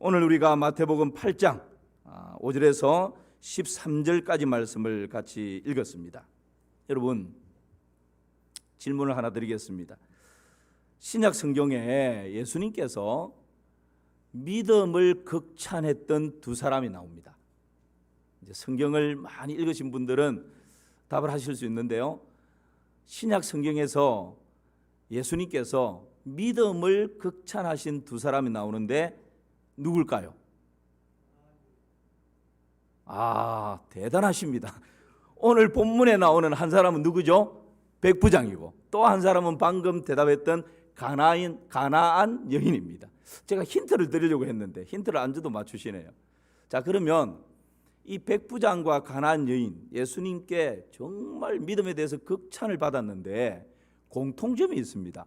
오늘 우리가 마태복음 8장 5절에서 13절까지 말씀을 같이 읽었습니다. 여러분, 질문을 하나 드리겠습니다. 신약 성경에 예수님께서 믿음을 극찬했던 두 사람이 나옵니다. 이제 성경을 많이 읽으신 분들은 답을 하실 수 있는데요, 신약 성경에서 예수님께서 믿음을 극찬하신 두 사람이 나오는데 누굴까요? 대단하십니다. 오늘 본문에 나오는 한 사람은 누구죠? 백부장이고, 또 한 사람은 방금 대답했던 가나안 여인입니다. 제가 힌트를 드리려고 했는데 힌트를 안 줘도 맞추시네요. 자, 그러면 이 백부장과 가나안 여인, 예수님께 정말 믿음에 대해서 극찬을 받았는데 공통점이 있습니다.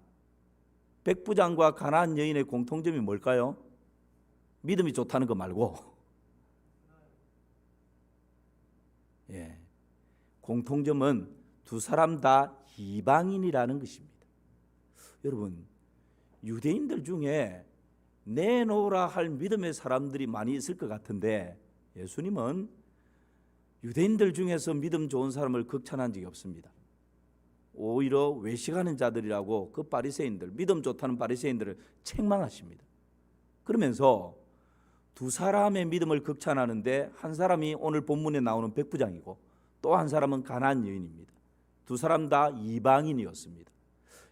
백부장과 가나안 여인의 공통점이 뭘까요? 믿음이 좋다는 거 말고, 공통점은 두 사람 다 이방인이라는 것입니다. 여러분, 유대인들 중에 내놓으라 할 믿음의 사람들이 많이 있을 것 같은데 예수님은 유대인들 중에서 믿음 좋은 사람을 극찬한 적이 없습니다. 오히려 외식하는 자들이라고 그 바리새인들, 믿음 좋다는 바리새인들을 책망하십니다. 그러면서 두 사람의 믿음을 극찬하는데 한 사람이 오늘 본문에 나오는 백부장이고 또 한 사람은 가나안 여인입니다. 두 사람 다 이방인이었습니다.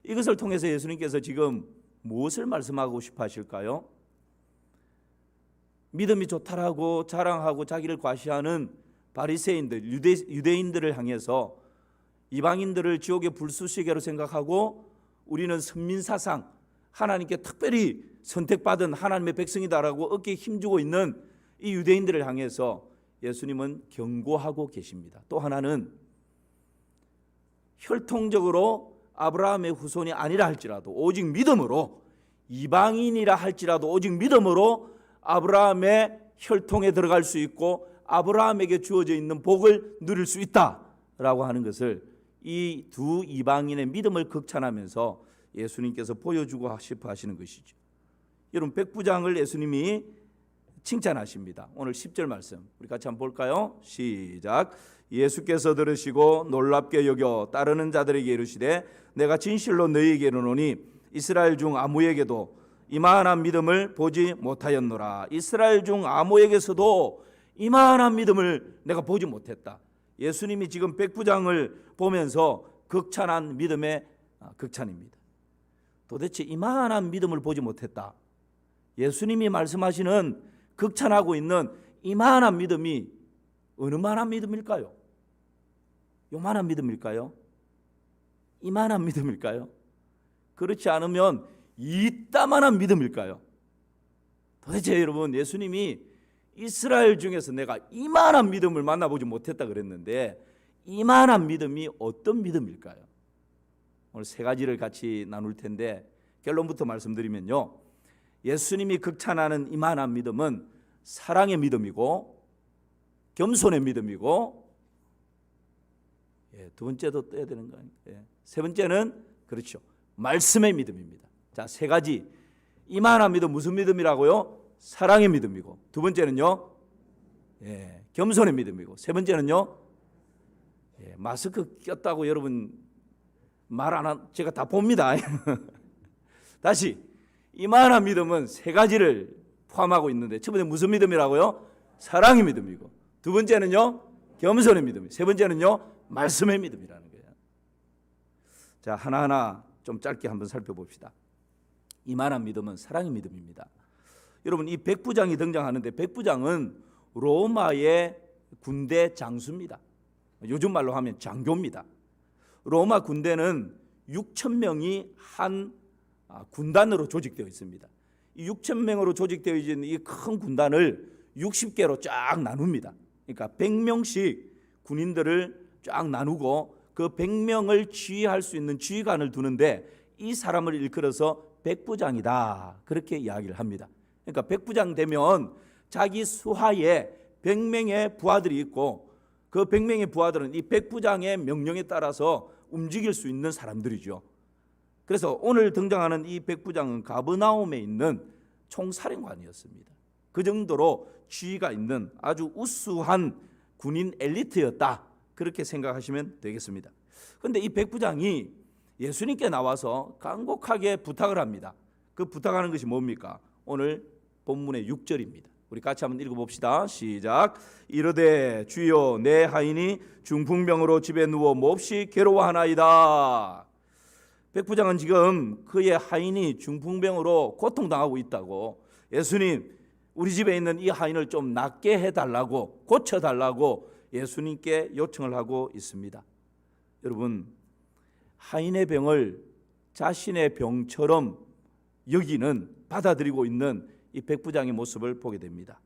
이것을 통해서 예수님께서 지금 무엇을 말씀하고 싶어 하실까요? 믿음이 좋다라고 자랑하고 자기를 과시하는 바리새인들, 유대인들을 향해서 이방인들을 지옥의 불수시개로 생각하고 우리는 선민사상, 하나님께 특별히 선택받은 하나님의 백성이다라고 어깨에 힘주고 있는 이 유대인들을 향해서 예수님은 경고하고 계십니다. 또 하나는 혈통적으로 아브라함의 후손이 아니라 할지라도 오직 믿음으로, 이방인이라 할지라도 오직 믿음으로 아브라함의 혈통에 들어갈 수 있고 아브라함에게 주어져 있는 복을 누릴 수 있다라고 하는 것을 이 두 이방인의 믿음을 극찬하면서 예수님께서 보여주고 싶어 하시는 것이죠. 여러분, 백부장을 예수님이 칭찬하십니다. 오늘 10절 말씀 우리 같이 한번 볼까요? 시작. 예수께서 들으시고 놀랍게 여겨 따르는 자들에게 이르시되 내가 진실로 너희에게 이르노니 이스라엘 중 아무에게도 이만한 믿음을 보지 못하였노라. 이스라엘 중 아무에게서도 이만한 믿음을 내가 보지 못했다. 예수님이 지금 백부장을 보면서 극찬한 믿음의 극찬입니다. 도대체 이만한 믿음을 보지 못했다. 예수님이 말씀하시는, 극찬하고 있는 이만한 믿음이 어느 만한 믿음일까요? 요만한 믿음일까요? 이만한 믿음일까요? 그렇지 않으면 이따만한 믿음일까요? 도대체 여러분, 예수님이 이스라엘 중에서 내가 이만한 믿음을 만나보지 못했다 그랬는데 이만한 믿음이 어떤 믿음일까요? 오늘 세 가지를 같이 나눌 텐데 결론부터 말씀드리면요, 예수님이 극찬하는 이만한 믿음은 사랑의 믿음이고 겸손의 믿음이고, 두 번째도 떼야 되는 거 아니에요? 세 번째는 그렇죠, 말씀의 믿음입니다. 자, 세 가지. 이만한 믿음 무슨 믿음이라고요? 사랑의 믿음이고, 두 번째는요, 겸손의 믿음이고, 세 번째는요, 마스크 꼈다고 여러분 말 안 한, 제가 다 봅니다. 다시, 이만한 믿음은 세 가지를 포함하고 있는데 첫 번째 무슨 믿음이라고요? 사랑의 믿음이고, 두 번째는요, 겸손의 믿음, 세 번째는요, 말씀의 믿음이라는 거예요. 자, 하나하나 좀 짧게 한번 살펴봅시다. 이만한 믿음은 사랑의 믿음입니다. 여러분, 이 백부장이 등장하는데 백부장은 로마의 군대 장수입니다. 요즘 말로 하면 장교입니다. 로마 군대는 6,000명이 한 군단으로 조직되어 있습니다. 이 6,000명으로 조직되어 있는 이 큰 군단을 60개로 쫙 나눕니다. 그러니까 100명씩 군인들을 쫙 나누고 그 100명을 지휘할 수 있는 지휘관을 두는데 이 사람을 일컬어서 백부장이다, 그렇게 이야기를 합니다. 그러니까 백부장 되면 자기 수하에 100명의 부하들이 있고 그 100명의 부하들은 이 백부장의 명령에 따라서 움직일 수 있는 사람들이죠. 그래서 오늘 등장하는 이 백부장은 가버나움에 있는 총사령관이었습니다. 그 정도로 지위가 있는 아주 우수한 군인 엘리트였다. 그렇게 생각하시면 되겠습니다. 그런데 이 백부장이 예수님께 나와서 간곡하게 부탁을 합니다. 그 부탁하는 것이 뭡니까? 오늘 본문의 6절입니다. 우리 같이 한번 읽어봅시다. 시작. 이르되 주여 내 하인이 중풍병으로 집에 누워 몹시 괴로워하나이다. 백부장은 지금 그의 하인이 중풍병으로 고통당하고 있다고, 예수님 우리 집에 있는 이 하인을 좀 낫게 해달라고, 고쳐달라고 예수님께 요청을 하고 있습니다. 여러분, 하인의 병을 자신의 병처럼 여기는, 받아들이고 있는 이 백부장의 모습을 보게 됩니다.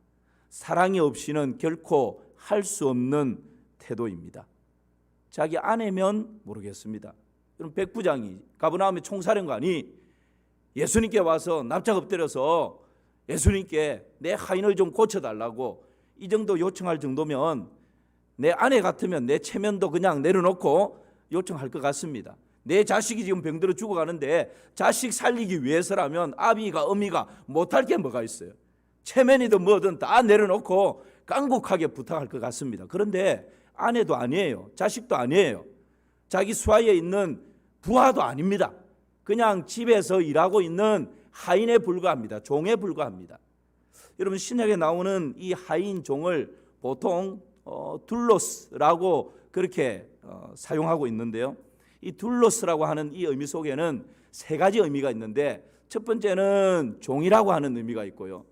사랑이 없이는 결코 할 수 없는 태도입니다. 자기 아내면 모르겠습니다. 그럼 백부장이, 가버나움의 총사령관이 예수님께 와서 납작 엎드려서 예수님께 내 하인을 좀 고쳐달라고 이 정도 요청할 정도면 내 아내 같으면 내 체면도 그냥 내려놓고 요청할 것 같습니다. 내 자식이 지금 병들어 죽어가는데 자식 살리기 위해서라면 아비가 어미가 못할 게 뭐가 있어요. 체면이든 뭐든 다 내려놓고 깡곡하게 부탁할 것 같습니다. 그런데 아내도 아니에요. 자식도 아니에요. 자기 수하에 있는 부하도 아닙니다. 그냥 집에서 일하고 있는 하인에 불과합니다. 종에 불과합니다. 여러분, 신약에 나오는 이 하인 종을 보통 둘로스라고 그렇게 사용하고 있는데요. 이 둘로스라고 하는 이 의미 속에는 세 가지 의미가 있는데, 첫 번째는 종이라고 하는 의미가 있고요,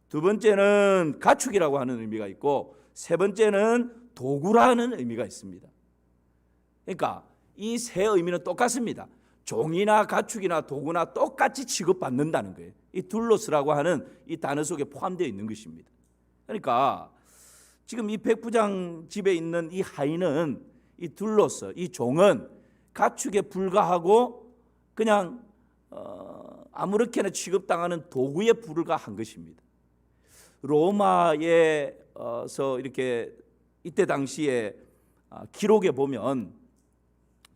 두 번째는 가축이라고 하는 의미가 있고, 세 번째는 도구라는 의미가 있습니다. 그러니까 이 세 의미는 똑같습니다. 종이나 가축이나 도구나 똑같이 취급받는다는 거예요. 이 둘로스라고 하는 이 단어 속에 포함되어 있는 것입니다. 그러니까 지금 이 백부장 집에 있는 이 하인은, 이 둘로스, 이 종은 가축에 불과하고 그냥 아무렇게나 취급당하는 도구에 불과한 것입니다. 로마에서 이렇게 이때 당시에 기록에 보면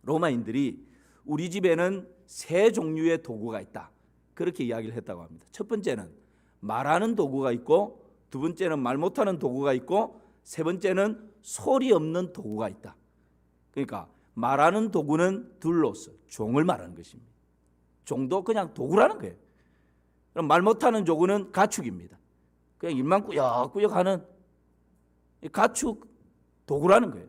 로마인들이 우리 집에는 세 종류의 도구가 있다, 그렇게 이야기를 했다고 합니다. 첫 번째는 말하는 도구가 있고, 두 번째는 말 못하는 도구가 있고, 세 번째는 소리 없는 도구가 있다. 그러니까 말하는 도구는 둘로스, 종을 말하는 것입니다. 종도 그냥 도구라는 거예요. 그럼 말 못하는 도구는 가축입니다. 그냥 입만 꾸역꾸역 하는 가축 도구라는 거예요.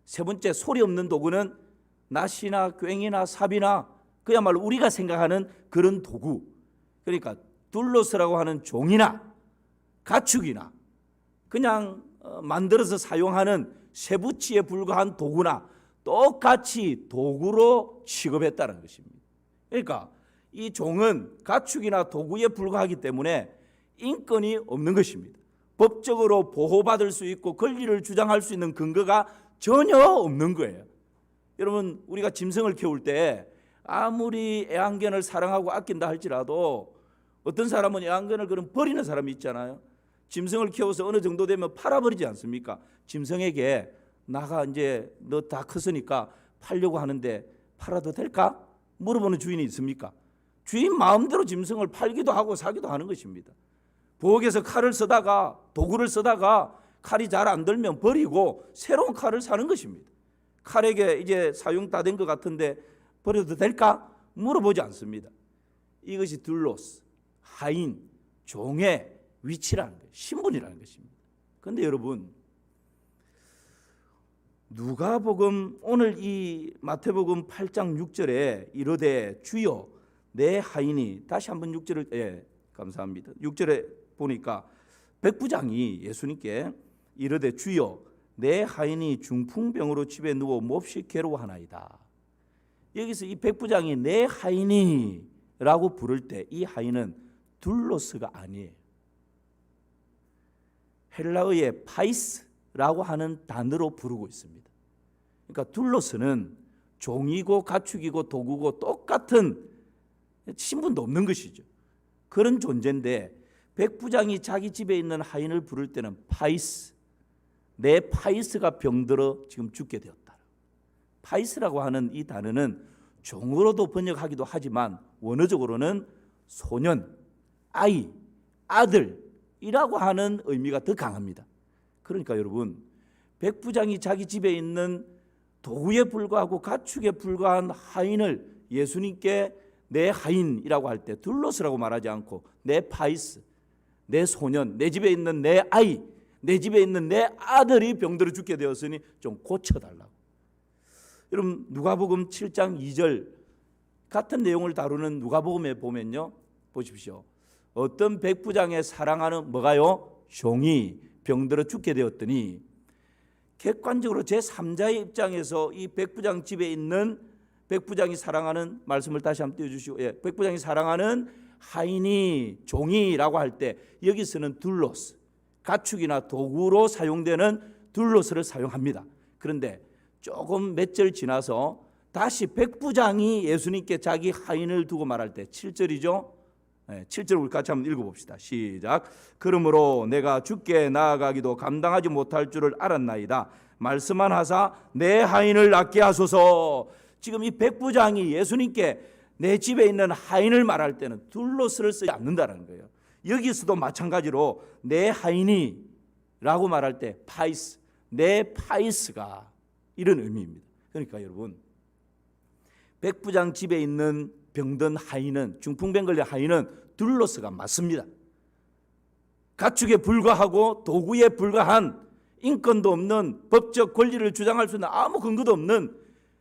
세 번째, 소리 없는 도구는 낫이나 괭이나 삽이나 그야말로 우리가 생각하는 그런 도구. 그러니까 둘로스라고 하는 종이나 가축이나 그냥 만들어서 사용하는 쇠붙이에 불과한 도구나 똑같이 도구로 취급했다는 것입니다. 그러니까 이 종은 가축이나 도구에 불과하기 때문에 인권이 없는 것입니다. 법적으로 보호받을 수 있고 권리를 주장할 수 있는 근거가 전혀 없는 거예요. 여러분, 우리가 짐승을 키울 때 아무리 애완견을 사랑하고 아낀다 할지라도 어떤 사람은 애완견을 그럼 버리는 사람이 있잖아요. 짐승을 키워서 어느 정도 되면 팔아버리지 않습니까? 짐승에게 나가 이제 너 다 컸으니까 팔려고 하는데 팔아도 될까? 물어보는 주인이 있습니까? 주인 마음대로 짐승을 팔기도 하고 사기도 하는 것입니다. 부엌에서 칼을 쓰다가, 도구를 쓰다가 칼이 잘 안 들면 버리고 새로운 칼을 사는 것입니다. 칼에게 이제 사용 다 된 것 같은데 버려도 될까? 물어보지 않습니다. 이것이 둘로스, 하인, 종의 위치라는 거예요. 신분이라는 것입니다. 그런데 여러분, 누가복음, 오늘 이 마태복음 8장 6절에 이르되 주여 내 하인이, 다시 한번 6절을, 감사합니다. 6절에 보니까 백부장이 예수님께 이르되 주여 내 하인이 중풍병으로 집에 누워 몹시 괴로워하나이다. 여기서 이 백부장이 내 하인이라고 부를 때 이 하인은 둘로스가 아니에요. 헬라어의 파이스라고 하는 단어로 부르고 있습니다. 그러니까 둘로스는 종이고 가축이고 도구고 똑같은 신분도 없는 것이죠. 그런 존재인데 백부장이 자기 집에 있는 하인을 부를 때는 파이스, 내 파이스가 병들어 지금 죽게 되었다. 파이스라고 하는 이 단어는 종으로도 번역하기도 하지만 원어적으로는 소년, 아이, 아들, 이라고 하는 의미가 더 강합니다. 그러니까 여러분, 백부장이 자기 집에 있는 도구에 불과하고 가축에 불과한 하인을 예수님께 내 하인이라고 할 때 둘로스라고 말하지 않고 내 파이스, 내 소년, 내 집에 있는 내 아이, 내 집에 있는 내 아들이 병들어 죽게 되었으니 좀 고쳐달라고. 여러분, 누가복음 7장 2절 같은 내용을 다루는 누가복음에 보면요, 보십시오. 어떤 백부장의 사랑하는 뭐가요? 종이 병들어 죽게 되었더니, 객관적으로 제3자의 입장에서 이 백부장 집에 있는 백부장이 사랑하는, 말씀을 다시 한번 띄워주시고, 백부장이 사랑하는 하인이, 종이라고 할 때 여기서는 둘로스, 가축이나 도구로 사용되는 둘로스를 사용합니다. 그런데 조금 몇 절 지나서 다시 백부장이 예수님께 자기 하인을 두고 말할 때 7절이죠. 7절 우리 같이 한번 읽어봅시다. 시작. 그러므로 내가 주께 나아가기도 감당하지 못할 줄을 알았나이다. 말씀만 하사 내 하인을 낫게 하소서. 지금 이 백부장이 예수님께 내 집에 있는 하인을 말할 때는 둘로스를 쓰지 않는다는 거예요. 여기서도 마찬가지로 내 하인이라고 말할 때 파이스, 내 파이스가, 이런 의미입니다. 그러니까 여러분, 백부장 집에 있는 병든 하인은, 중풍병 걸린 하인은 둘로스가 맞습니다. 가축에 불과하고 도구에 불과한, 인권도 없는, 법적 권리를 주장할 수 있는 아무 근거도 없는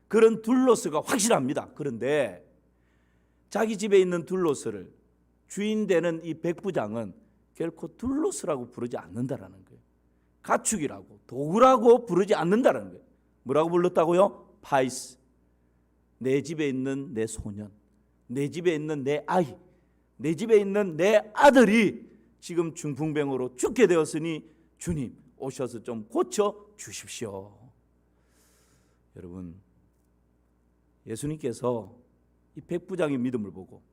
그런 둘로스가 확실합니다. 그런데 자기 집에 있는 둘로스를 주인 되는 이 백부장은 결코 둘로스라고 부르지 않는다라는 거예요. 가축이라고, 도구라고 부르지 않는다라는 거예요. 뭐라고 불렀다고요? 파이스, 내 집에 있는 내 소년, 내 집에 있는 내 아이, 내 집에 있는 내 아들이 지금 중풍병으로 죽게 되었으니 주님 오셔서 좀 고쳐 주십시오. 여러분, 예수님께서 이 백부장의 믿음을 보고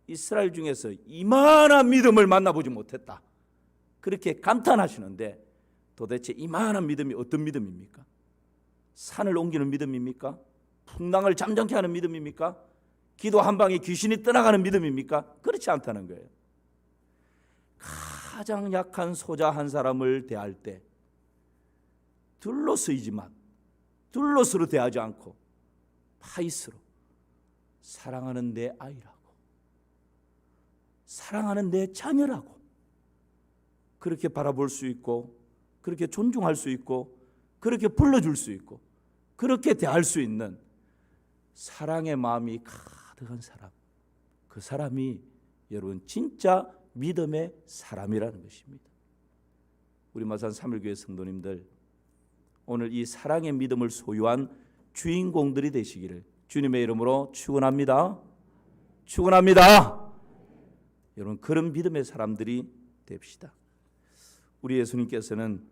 이스라엘 중에서 이만한 믿음을 만나보지 못했다, 그렇게 감탄하시는데, 도대체 이만한 믿음이 어떤 믿음입니까? 산을 옮기는 믿음입니까? 풍랑을 잠잠케 하는 믿음입니까? 기도 한 방에 귀신이 떠나가는 믿음입니까? 그렇지 않다는 거예요. 가장 약한 소자 한 사람을 대할 때 둘로스이지만 둘로스로 대하지 않고 파이스로, 사랑하는 내 아이라고, 사랑하는 내 자녀라고 그렇게 바라볼 수 있고, 그렇게 존중할 수 있고, 그렇게 불러줄 수 있고, 그렇게 대할 수 있는 사랑의 마음이 가득한 사람, 그 사람이 여러분 진짜 믿음의 사람이라는 것입니다. 우리 마산 3일교회 성도님들, 오늘 이 사랑의 믿음을 소유한 주인공들이 되시기를 주님의 이름으로 축원합니다. 축원합니다. 여러분, 그런 믿음의 사람들이 됩시다. 우리 예수님께서는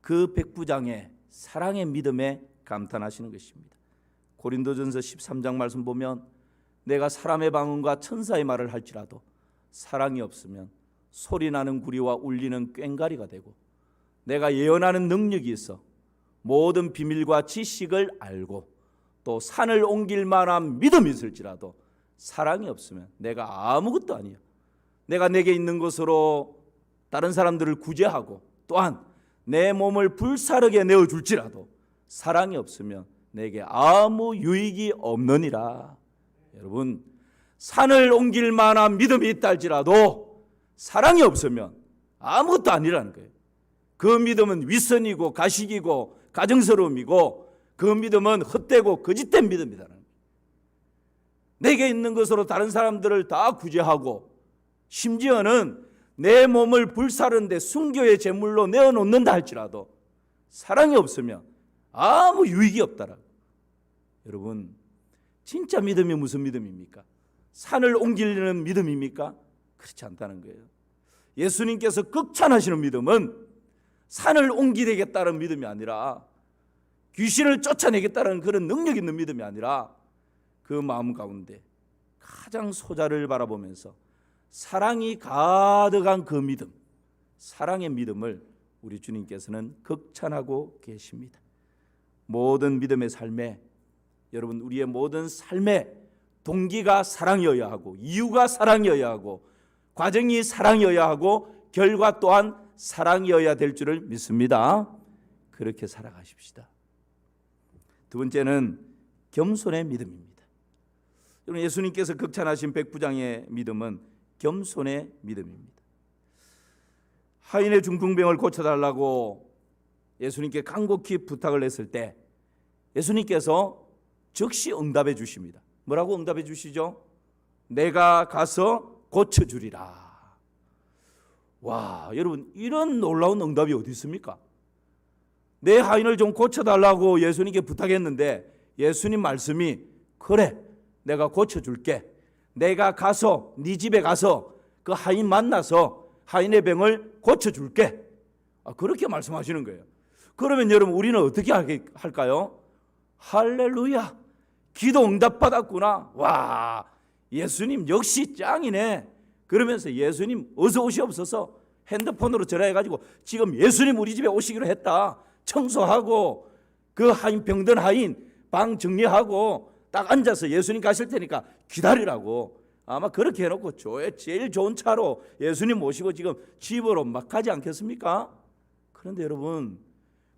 그 백부장의 사랑의 믿음에 감탄하시는 것입니다. 고린도전서 13장 말씀 보면, 내가 사람의 방언과 천사의 말을 할지라도 사랑이 없으면 소리나는 구리와 울리는 꽹과리가 되고, 내가 예언하는 능력이 있어 모든 비밀과 지식을 알고 또 산을 옮길 만한 믿음이 있을지라도 사랑이 없으면 내가 아무것도 아니야. 내가 내게 있는 것으로 다른 사람들을 구제하고 또한 내 몸을 불사르게 내어줄지라도 사랑이 없으면 내게 아무 유익이 없느니라. 여러분, 산을 옮길 만한 믿음이 있다 할지라도 사랑이 없으면 아무것도 아니라는 거예요. 그 믿음은 윗선이고 가식이고 가정스러움이고, 그 믿음은 헛되고 거짓된 믿음이다. 내게 있는 것으로 다른 사람들을 다 구제하고 심지어는 내 몸을 불사르는데 순교의 제물로 내어놓는다 할지라도 사랑이 없으면 아무 유익이 없다라고. 여러분, 진짜 믿음이 무슨 믿음입니까? 산을 옮기려는 믿음입니까? 그렇지 않다는 거예요. 예수님께서 극찬하시는 믿음은 산을 옮기겠다는 믿음이 아니라, 귀신을 쫓아내겠다는 그런 능력 있는 믿음이 아니라, 그 마음 가운데 가장 소자를 바라보면서 사랑이 가득한 그 믿음, 사랑의 믿음을 우리 주님께서는 극찬하고 계십니다. 모든 믿음의 삶에, 여러분, 우리의 모든 삶에 동기가 사랑이어야 하고, 이유가 사랑이어야 하고, 과정이 사랑이어야 하고, 결과 또한 사랑이어야 될 줄을 믿습니다. 그렇게 살아가십시다. 두 번째는 겸손의 믿음입니다. 여러분, 예수님께서 극찬하신 백부장의 믿음은 겸손의 믿음입니다. 하인의 중풍병을 고쳐달라고 예수님께 간곡히 부탁을 했을 때 예수님께서 즉시 응답해 주십니다. 뭐라고 응답해 주시죠? 내가 가서 고쳐주리라. 와, 여러분, 이런 놀라운 응답이 어디 있습니까? 내 하인을 좀 고쳐달라고 예수님께 부탁했는데 예수님 말씀이 그래, 내가 고쳐줄게. 내가 가서 네 집에 가서 그 하인 만나서 하인의 병을 고쳐줄게. 그렇게 말씀하시는 거예요. 그러면 여러분, 우리는 어떻게 할까요? 할렐루야, 기도 응답 받았구나. 와, 예수님 역시 짱이네. 그러면서 예수님 어서 오시옵소서 핸드폰으로 전화해가지고 지금 예수님 우리 집에 오시기로 했다. 청소하고 그 하인, 병든 하인 방 정리하고 딱 앉아서 예수님 가실 테니까 기다리라고 아마 그렇게 해놓고 제일 좋은 차로 예수님 모시고 지금 집으로 막 가지 않겠습니까? 그런데 여러분,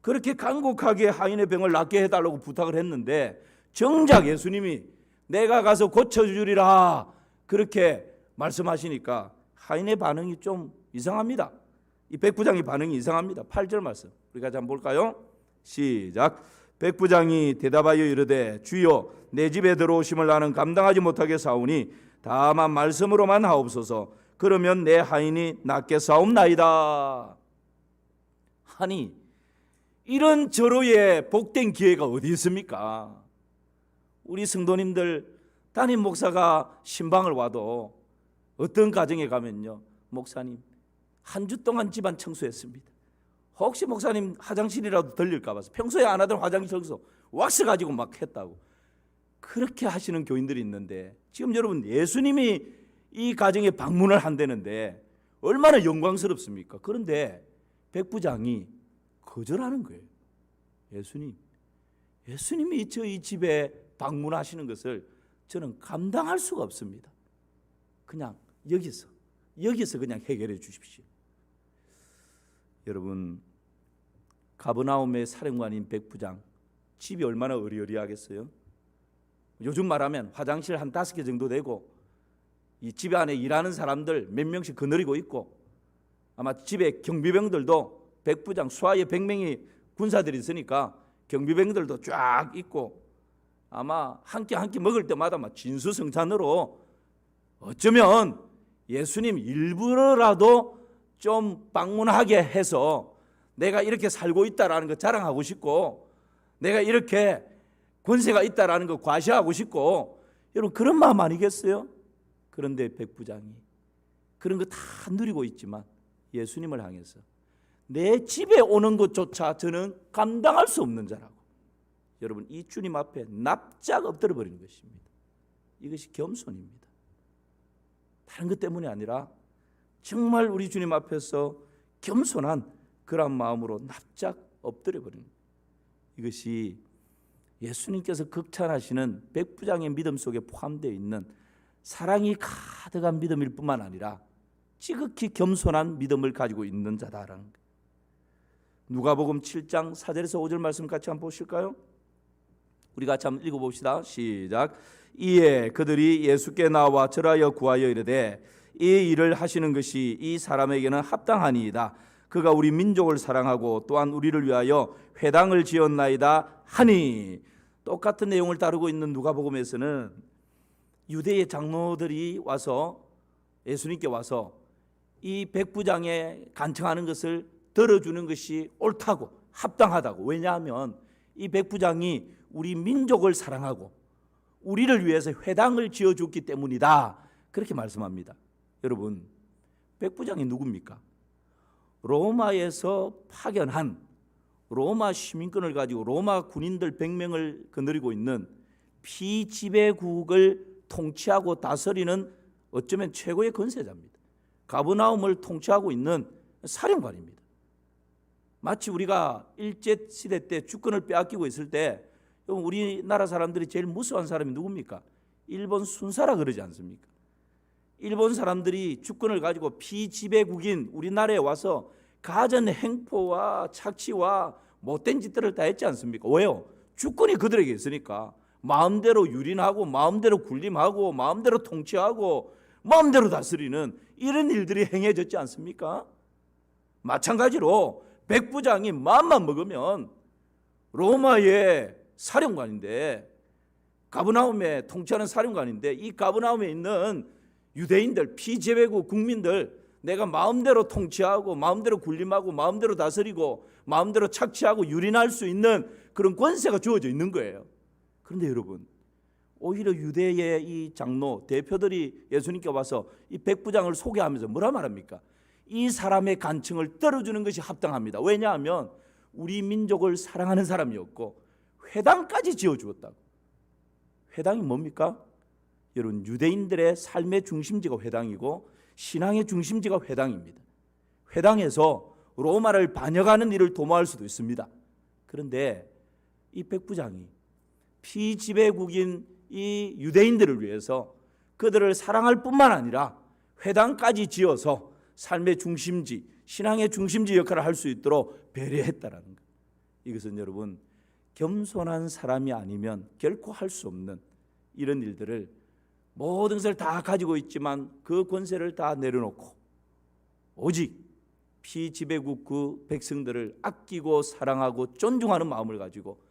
그렇게 간곡하게 하인의 병을 낫게 해달라고 부탁을 했는데 정작 예수님이 내가 가서 고쳐주리라 그렇게 말씀하시니까 하인의 반응이 좀 이상합니다. 이 백부장의 반응이 이상합니다. 8절 말씀 우리 같이 한번 볼까요? 시작. 백부장이 대답하여 이르되 주여, 내 집에 들어오심을 나는 감당하지 못하게 사오니 다만 말씀으로만 하옵소서. 그러면 내 하인이 낫게 사옵나이다. 아니, 이런 절호의 복된 기회가 어디 있습니까? 우리 성도님들, 담임 목사가 신방을 와도 어떤 가정에 가면요, 목사님 한 주 동안 집안 청소했습니다. 혹시 목사님 화장실이라도 들릴까 봐서 평소에 안 하던 화장실 청소 왁스 가지고 막 했다고 그렇게 하시는 교인들이 있는데, 지금 여러분, 예수님이 이 가정에 방문을 한다는데 얼마나 영광스럽습니까? 그런데 백부장이 거절하는 거예요. 예수님이 저희 집에 방문하시는 것을 저는 감당할 수가 없습니다. 그냥 여기서 그냥 해결해 주십시오. 여러분, 가버나움의 사령관인 백부장 집이 얼마나 어리어리하겠어요? 요즘 말하면 화장실 한 5개 정도 되고 이 집 안에 일하는 사람들 몇 명씩 거느리고 있고, 아마 집에 경비병들도 백부장 수하에 100명이 군사들이 있으니까 경비병들도 쫙 있고, 아마 한 끼 먹을 때마다 막 진수성찬으로 어쩌면 예수님 일부러라도 좀 방문하게 해서 내가 이렇게 살고 있다라는 거 자랑하고 싶고, 내가 이렇게 권세가 있다라는 거 과시하고 싶고, 여러분 그런 마음 아니겠어요? 그런데 백부장이 그런 거 다 누리고 있지만 예수님을 향해서 내 집에 오는 것조차 저는 감당할 수 없는 자라고, 여러분 이 주님 앞에 납작 엎드려 버리는 것입니다. 이것이 겸손입니다. 다른 것 때문이 아니라 정말 우리 주님 앞에서 겸손한 그런 마음으로 납작 엎드려 버리는, 이것이 예수님께서 극찬하시는 백부장의 믿음 속에 포함되어 있는 사랑이 가득한 믿음일 뿐만 아니라 지극히 겸손한 믿음을 가지고 있는 자다라는 것. 누가복음 7장 4절에서 5절 말씀 같이 한번 보실까요? 우리 같이 한번 읽어봅시다. 시작. 이에 그들이 예수께 나와 절하여 구하여 이르되 이 일을 하시는 것이 이 사람에게는 합당하니이다. 그가 우리 민족을 사랑하고 또한 우리를 위하여 회당을 지었나이다 하니. 똑같은 내용을 다루고 있는 누가복음에서는 유대의 장로들이 와서 예수님께 와서 이 백부장의 간청하는 것을 들어주는 것이 옳다고 합당하다고, 왜냐하면 이 백부장이 우리 민족을 사랑하고 우리를 위해서 회당을 지어줬기 때문이다, 그렇게 말씀합니다. 여러분, 백부장이 누굽니까? 로마에서 파견한 로마 시민권을 가지고 로마 군인들 100명을 거느리고 있는 피지배국을 통치하고 다스리는 어쩌면 최고의 권세자입니다. 가버나움을 통치하고 있는 사령관입니다. 마치 우리가 일제시대 때 주권을 빼앗기고 있을 때 우리나라 사람들이 제일 무서워한 사람이 누굽니까? 일본 순사라 그러지 않습니까? 일본 사람들이 주권을 가지고 피지배국인 우리나라에 와서 가전 행포와 착취와 못된 짓들을 다 했지 않습니까? 왜요? 주권이 그들에게 있으니까 마음대로 유린하고 마음대로 군림하고 마음대로 통치하고 마음대로 다스리는 이런 일들이 행해졌지 않습니까? 마찬가지로 백부장이 마음만 먹으면 로마의 사령관인데, 가브나움에 통치하는 사령관인데, 이 가브나움에 있는 유대인들, 피지배국 국민들 내가 마음대로 통치하고 마음대로 군림하고 마음대로 다스리고 마음대로 착취하고 유린할 수 있는 그런 권세가 주어져 있는 거예요. 그런데 여러분, 오히려 유대의 이 장로 대표들이 예수님께 와서 이 백부장을 소개하면서 뭐라 말합니까? 이 사람의 간청을 떨어주는 것이 합당합니다. 왜냐하면 우리 민족을 사랑하는 사람이었고 회당까지 지어주었다고. 회당이 뭡니까? 여러분, 유대인들의 삶의 중심지가 회당이고 신앙의 중심지가 회당입니다. 회당에서 로마를 반역하는 일을 도모할 수도 있습니다. 그런데 이 백부장이 피지배국인 이 유대인들을 위해서 그들을 사랑할 뿐만 아니라 회당까지 지어서 삶의 중심지, 신앙의 중심지 역할을 할 수 있도록 배려했다라는 것. 이것은 여러분, 겸손한 사람이 아니면 결코 할 수 없는 이런 일들을, 모든 것을 다 가지고 있지만 그 권세를 다 내려놓고 오직 피지배국 그 백성들을 아끼고 사랑하고 존중하는 마음을 가지고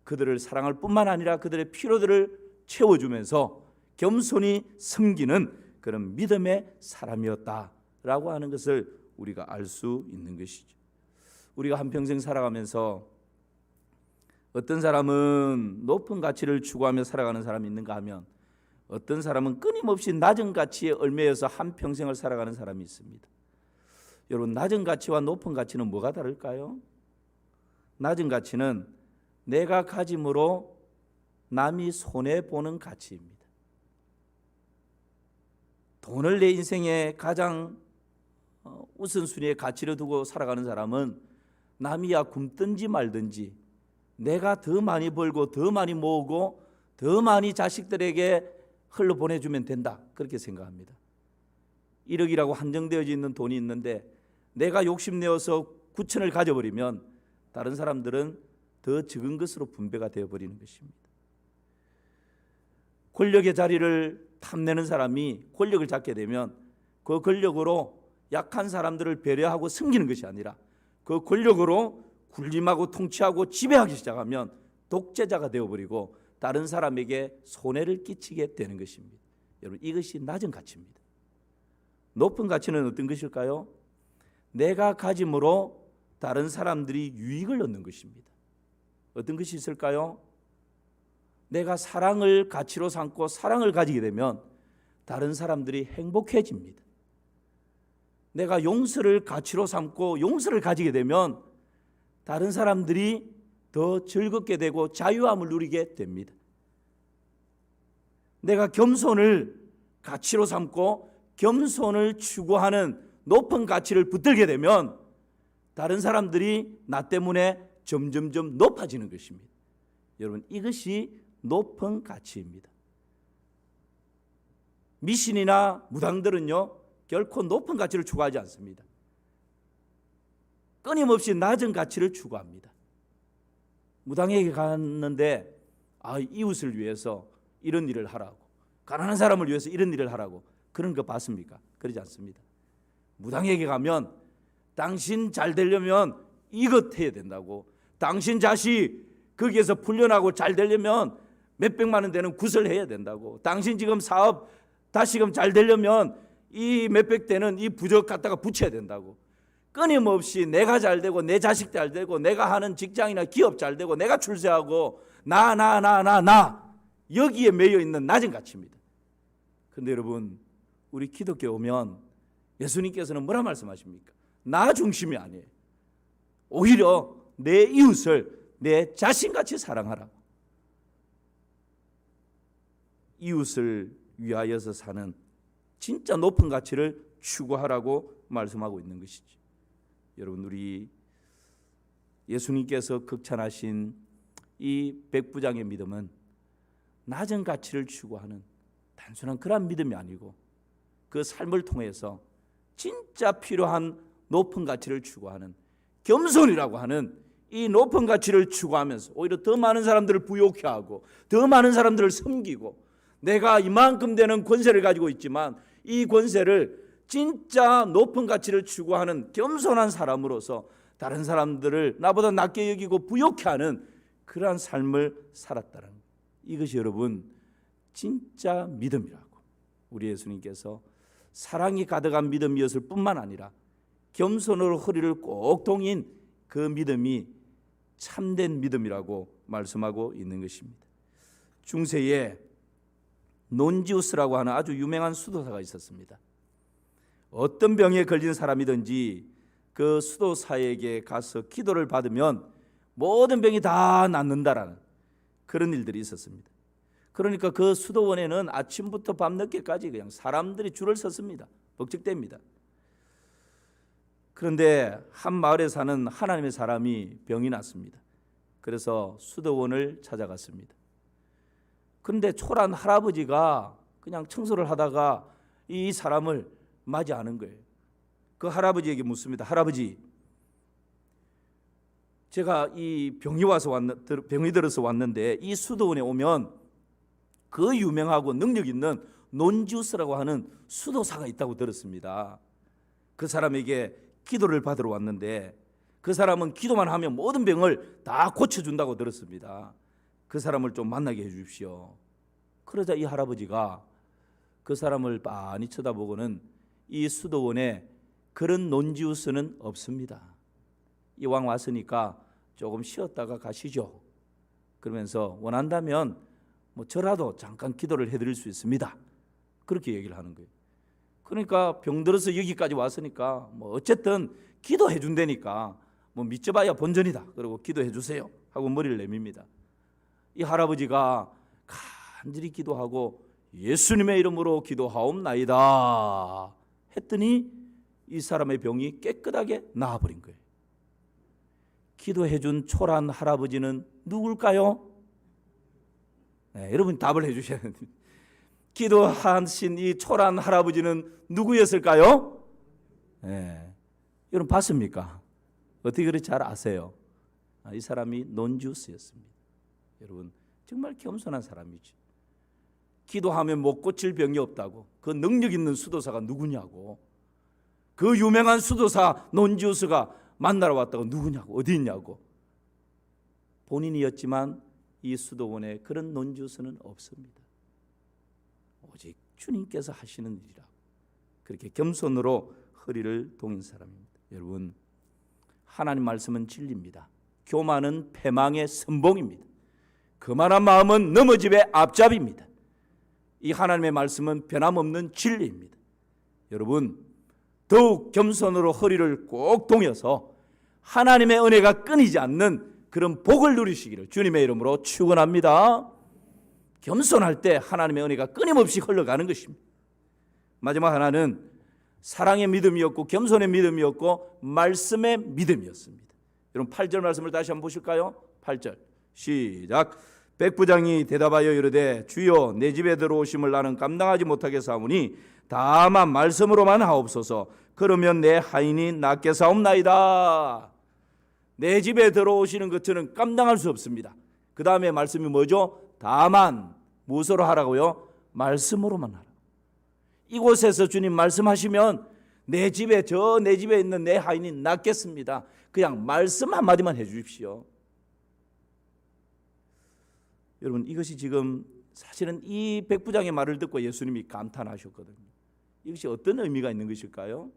그들을 사랑할 뿐만 아니라 그들의 필요들을 채워주면서 겸손히 섬기는 그런 믿음의 사람이었다라고 하는 것을 우리가 알 수 있는 것이죠. 우리가 한평생 살아가면서 어떤 사람은 높은 가치를 추구하며 살아가는 사람이 있는가 하면 어떤 사람은 끊임없이 낮은 가치에 얽매여서 한평생을 살아가는 사람이 있습니다. 여러분, 낮은 가치와 높은 가치는 뭐가 다를까요? 낮은 가치는 내가 가짐으로 남이 손해보는 가치입니다. 돈을 내 인생의 가장 우선순위의 가치를 두고 살아가는 사람은 남이야 굶든지 말든지 내가 더 많이 벌고 더 많이 모으고 더 많이 자식들에게 흘러보내주면 된다, 그렇게 생각합니다. 1억이라고 한정되어 있는 돈이 있는데 내가 욕심내어서 9천을 가져버리면 다른 사람들은 더 적은 것으로 분배가 되어버리는 것입니다. 권력의 자리를 탐내는 사람이 권력을 잡게 되면 그 권력으로 약한 사람들을 배려하고 섬기는 것이 아니라 그 권력으로 군림하고 통치하고 지배하기 시작하면 독재자가 되어버리고 다른 사람에게 손해를 끼치게 되는 것입니다. 여러분, 이것이 낮은 가치입니다. 높은 가치는 어떤 것일까요? 내가 가짐으로 다른 사람들이 유익을 얻는 것입니다. 어떤 것이 있을까요? 내가 사랑을 가치로 삼고 사랑을 가지게 되면 다른 사람들이 행복해집니다. 내가 용서를 가치로 삼고 용서를 가지게 되면 다른 사람들이 더 즐겁게 되고 자유함을 누리게 됩니다. 내가 겸손을 가치로 삼고 겸손을 추구하는 높은 가치를 붙들게 되면 다른 사람들이 나 때문에 점점점 높아지는 것입니다. 여러분, 이것이 높은 가치입니다. 미신이나 무당들은요, 결코 높은 가치를 추구하지 않습니다. 끊임없이 낮은 가치를 추구합니다. 무당에게 갔는데 이웃을 위해서 이런 일을 하라고, 가난한 사람을 위해서 이런 일을 하라고, 그런 거 봤습니까? 그러지 않습니다. 무당에게 가면 당신 잘 되려면 이것 해야 된다고, 당신 자식 거기에서 풀려나고 잘 되려면 몇백만 원 되는 굿을 해야 된다고, 당신 지금 사업 다시금 잘 되려면 이 몇백 대는 이 부적 갖다가 붙여야 된다고, 끊임없이 내가 잘 되고 내 자식 잘 되고 내가 하는 직장이나 기업 잘 되고 내가 출세하고 나 여기에 매여 있는 낮은 가치입니다. 그런데 여러분, 우리 기독교에 오면 예수님께서는 뭐라 말씀하십니까? 나 중심이 아니에요. 오히려 내 이웃을 내 자신같이 사랑하라. 이웃을 위하여서 사는 진짜 높은 가치를 추구하라고 말씀하고 있는 것이죠. 여러분, 우리 예수님께서 극찬하신 이 백부장의 믿음은 낮은 가치를 추구하는 단순한 그런 믿음이 아니고 그 삶을 통해서 진짜 필요한 높은 가치를 추구하는 겸손이라고 하는 이 높은 가치를 추구하면서 오히려 더 많은 사람들을 부욕해 하고 더 많은 사람들을 섬기고 내가 이만큼 되는 권세를 가지고 있지만 이 권세를 진짜 높은 가치를 추구하는 겸손한 사람으로서 다른 사람들을 나보다 낮게 여기고 부욕해 하는 그러한 삶을 살았다는 것. 이것이 여러분 진짜 믿음이라고 우리 예수님께서 사랑이 가득한 믿음이었을 뿐만 아니라 겸손으로 허리를 꼭 동인 그 믿음이 참된 믿음이라고 말씀하고 있는 것입니다. 중세에 논지우스라고 하는 아주 유명한 수도사가 있었습니다. 어떤 병에 걸린 사람이든지 그 수도사에게 가서 기도를 받으면 모든 병이 다 낫는다라는 그런 일들이 있었습니다. 그러니까 그 수도원에는 아침부터 밤늦게까지 그냥 사람들이 줄을 섰습니다. 벅적댑니다. 그런데 한 마을에 사는 하나님의 사람이 병이 났습니다. 그래서 수도원을 찾아갔습니다. 그런데 초란 할아버지가 그냥 청소를 하다가 이 사람을 맞이하는 거예요. 그 할아버지에게 묻습니다. 할아버지, 제가 이 병이 들어서 왔는데 이 수도원에 오면 그 유명하고 능력 있는 논지우스라고 하는 수도사가 있다고 들었습니다. 그 사람에게 기도를 받으러 왔는데 그 사람은 기도만 하면 모든 병을 다 고쳐준다고 들었습니다. 그 사람을 좀 만나게 해주십시오. 그러자 이 할아버지가 그 사람을 빤히 쳐다보고는 이 수도원에 그런 논지우스는 없습니다. 이왕 왔으니까 조금 쉬었다가 가시죠. 그러면서 원한다면 저라도 잠깐 기도를 해드릴 수 있습니다. 그렇게 얘기를 하는 거예요. 그러니까 병들어서 여기까지 왔으니까 어쨌든 기도해 준다니까 믿져봐야 본전이다. 그리고 기도해 주세요 하고 머리를 내밉니다. 이 할아버지가 간절히 기도하고 예수님의 이름으로 기도하옵나이다 했더니 이 사람의 병이 깨끗하게 나아버린 거예요. 기도해 준 초란 할아버지는 누굴까요? 네, 여러분 답을 해 주셔야 됩니다. 기도하신 이 초란 할아버지는 누구였을까요? 네, 여러분 봤습니까? 어떻게 그렇게 잘 아세요? 이 사람이 논지우스였습니다. 여러분 정말 겸손한 사람이지. 기도하면 못 고칠 병이 없다고. 그 능력 있는 수도사가 누구냐고. 그 유명한 수도사 논지우스가 만나러 왔다고 누구냐고. 어디 있냐고. 본인이었지만 이 수도원에 그런 논지우스는 없습니다. 오직 주님께서 하시는 일이라고. 그렇게 겸손으로 허리를 동인 사람입니다. 여러분 하나님 말씀은 진리입니다. 교만은 패망의 선봉입니다. 그만한 마음은 넘어집의 앞잡이입니다. 이 하나님의 말씀은 변함없는 진리입니다. 여러분 더욱 겸손으로 허리를 꼭 동여서 하나님의 은혜가 끊이지 않는 그런 복을 누리시기를 주님의 이름으로 축원합니다. 겸손할 때 하나님의 은혜가 끊임없이 흘러가는 것입니다. 마지막 하나는 사랑의 믿음이었고 겸손의 믿음이었고 말씀의 믿음이었습니다. 여러분 8절 말씀을 다시 한번 보실까요? 8절 시작. 백부장이 대답하여 이르되 주여 내 집에 들어오심을 나는 감당하지 못하겠사오니 다만 말씀으로만 하옵소서. 그러면 내 하인이 낫게 사옵나이다. 내 집에 들어오시는 것 저는 감당할 수 없습니다. 그 다음에 말씀이 뭐죠? 다만 무엇으로 하라고요? 말씀으로만 하라. 이곳에서 주님 말씀하시면 내 집에 있는 내 하인이 낫겠습니다. 그냥 말씀 한마디만 해 주십시오. 여러분 이것이 지금 사실은 이 백부장의 말을 듣고 예수님이 감탄하셨거든요. 이것이 어떤 의미가 있는 것일까요?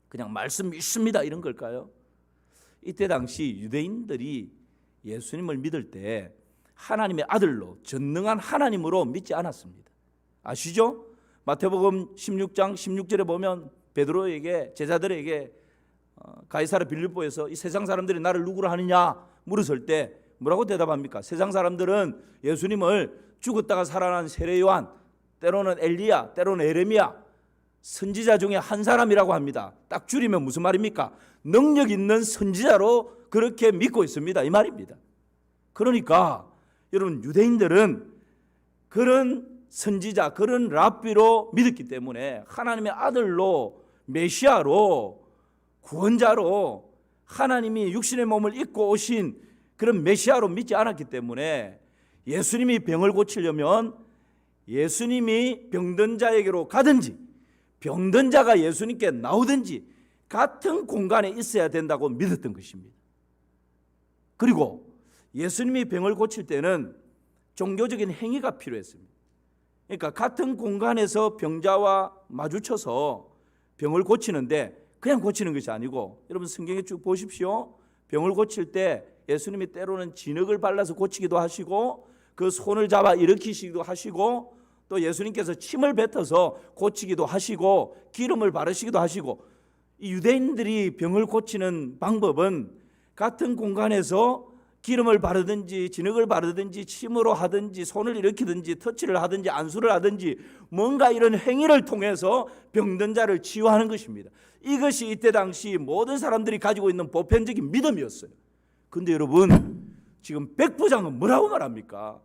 그냥 말씀 믿습니다 이런 걸까요? 이때 당시 유대인들이 예수님을 믿을 때 하나님의 아들로 전능한 하나님으로 믿지 않았습니다. 아시죠? 마태복음 16장 16절에 보면 베드로에게 제자들에게 가이사랴 빌립보에서 이 세상 사람들이 나를 누구로 하느냐 물었을 때 뭐라고 대답합니까? 세상 사람들은 예수님을 죽었다가 살아난 세례 요한, 때로는 엘리야, 때로는 에레미야 선지자 중에 한 사람이라고 합니다. 딱 줄이면 무슨 말입니까? 능력 있는 선지자로 그렇게 믿고 있습니다. 이 말입니다. 그러니까 여러분 유대인들은 그런 선지자, 그런 랍비로 믿었기 때문에 하나님의 아들로, 메시아로, 구원자로, 하나님이 육신의 몸을 입고 오신 그런 메시아로 믿지 않았기 때문에 예수님이 병을 고치려면 예수님이 병든 자에게로 가든지 병든 자가 예수님께 나오든지 같은 공간에 있어야 된다고 믿었던 것입니다. 그리고 예수님이 병을 고칠 때는 종교적인 행위가 필요했습니다. 그러니까 같은 공간에서 병자와 마주쳐서 병을 고치는데 그냥 고치는 것이 아니고, 여러분 성경에 쭉 보십시오. 병을 고칠 때 예수님이 때로는 진흙을 발라서 고치기도 하시고 그 손을 잡아 일으키시기도 하시고 또 예수님께서 침을 뱉어서 고치기도 하시고 기름을 바르시기도 하시고, 이 유대인들이 병을 고치는 방법은 같은 공간에서 기름을 바르든지 진흙을 바르든지 침으로 하든지 손을 일으키든지 터치를 하든지 안수를 하든지 뭔가 이런 행위를 통해서 병든 자를 치유하는 것입니다. 이것이 이때 당시 모든 사람들이 가지고 있는 보편적인 믿음이었어요. 그런데 여러분, 지금 백부장은 뭐라고 말합니까?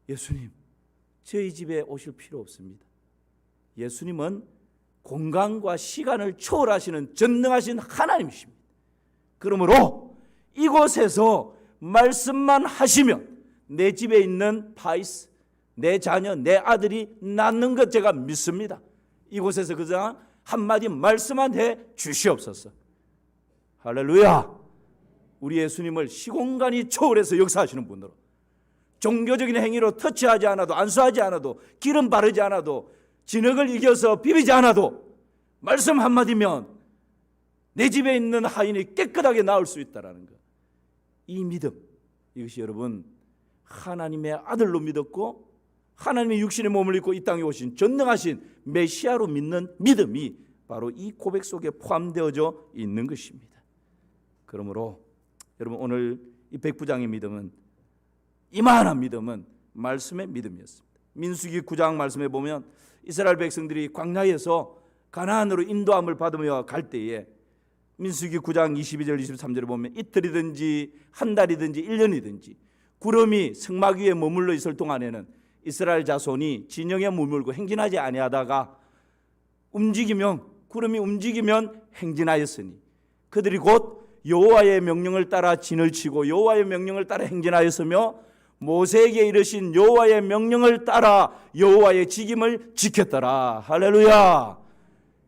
예수님, 저희 집에 오실 필요 없습니다. 예수님은 공간과 시간을 초월하시는 전능하신 하나님이십니다. 그러므로 이곳에서 말씀만 하시면 내 집에 있는 파이스, 내 자녀, 내 아들이 낫는 것 제가 믿습니다. 이곳에서 그저 한마디 말씀만 해 주시옵소서. 할렐루야. 우리 예수님을 시공간이 초월해서 역사하시는 분으로, 종교적인 행위로 터치하지 않아도, 안수하지 않아도, 기름 바르지 않아도, 진흙을 이겨서 비비지 않아도 말씀 한마디면 내 집에 있는 하인이 깨끗하게 나을 수 있다는 것. 이 믿음, 이것이 여러분 하나님의 아들로 믿었고 하나님의 육신의 몸을 입고 이 땅에 오신 전능하신 메시아로 믿는 믿음이 바로 이 고백 속에 포함되어져 있는 것입니다. 그러므로 여러분, 오늘 이 백부장의 믿음은, 이만한 믿음은 말씀의 믿음이었습니다. 민수기 9장 말씀에 보면 이스라엘 백성들이 광야에서 가나안으로 인도함을 받으며 갈 때에 민수기 9장 22절 23절에 보면 이틀이든지 한 달이든지 1년이든지 구름이 성막 위에 머물러 있을 동안에는 이스라엘 자손이 진영에 머물고 행진하지 아니하다가 구름이 움직이면 행진하였으니 그들이 곧 여호와의 명령을 따라 진을 치고 여호와의 명령을 따라 행진하였으며 모세에게 이르신 여호와의 명령을 따라 여호와의 직임을 지켰더라. 할렐루야.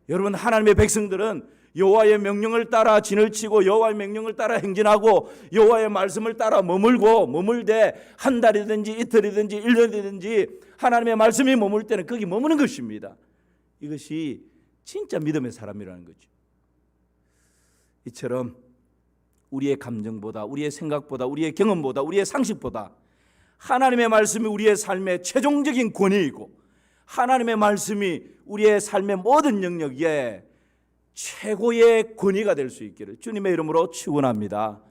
여러분, 하나님의 백성들은 여호와의 명령을 따라 진을 치고 여호와의 명령을 따라 행진하고 여호와의 말씀을 따라 머물되 한 달이든지 이틀이든지 1년이든지 하나님의 말씀이 머물 때는 거기 머무는 것입니다. 이것이 진짜 믿음의 사람이라는 거죠. 이처럼 우리의 감정보다, 우리의 생각보다, 우리의 경험보다, 우리의 상식보다 하나님의 말씀이 우리의 삶의 최종적인 권위이고 하나님의 말씀이 우리의 삶의 모든 영역에 최고의 권위가 될 수 있기를 주님의 이름으로 축원합니다.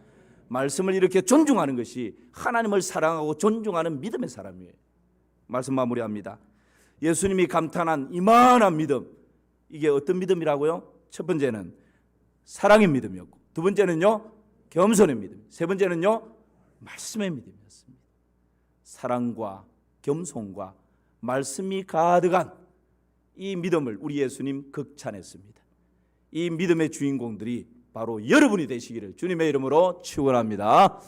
말씀을 이렇게 존중하는 것이 하나님을 사랑하고 존중하는 믿음의 사람이에요. 말씀 마무리합니다. 예수님이 감탄한 이만한 믿음, 이게 어떤 믿음이라고요? 첫 번째는 사랑의 믿음이었고, 두 번째는요 겸손의 믿음, 세 번째는요 말씀의 믿음이었습니다. 사랑과 겸손과 말씀이 가득한 이 믿음을 우리 예수님 극찬했습니다. 이 믿음의 주인공들이 바로 여러분이 되시기를 주님의 이름으로 축원합니다.